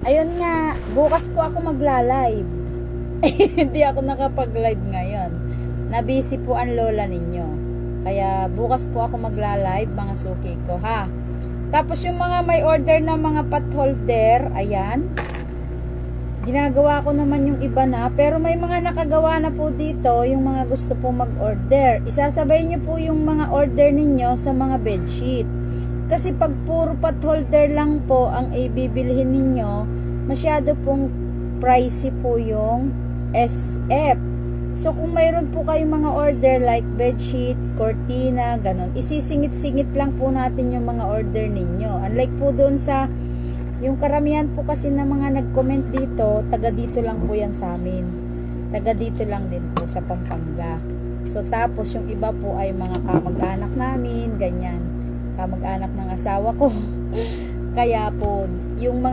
Ayun nga, bukas po ako magla-live. Hindi ako nakapag-live ngayon. Na-busy po ang lola ninyo. Kaya bukas po ako magla-live, mga suki ko, ha. Tapos yung mga may order na mga pot holder, ayan. Ginagawa ko naman yung iba na, pero may mga nakagawa na po dito, yung mga gusto po mag-order. Isasabay nyo po yung mga order ninyo sa mga bedsheet. Kasi pag puro pot holder lang po ang ibibilhin ninyo, masyado pong pricey po yung SF. So kung mayroon po kayong mga order like bedsheet, cortina, ganon, isisingit-singit lang po natin yung mga order ninyo. Unlike po doon sa, yung karamihan po kasi na mga nag-comment dito, taga dito lang po yan sa amin. Taga dito lang din po sa Pampanga. So tapos yung iba po ay mga kamag-anak namin, ganyan. Kamag-anak ng asawa ko. Kaya po, yung mga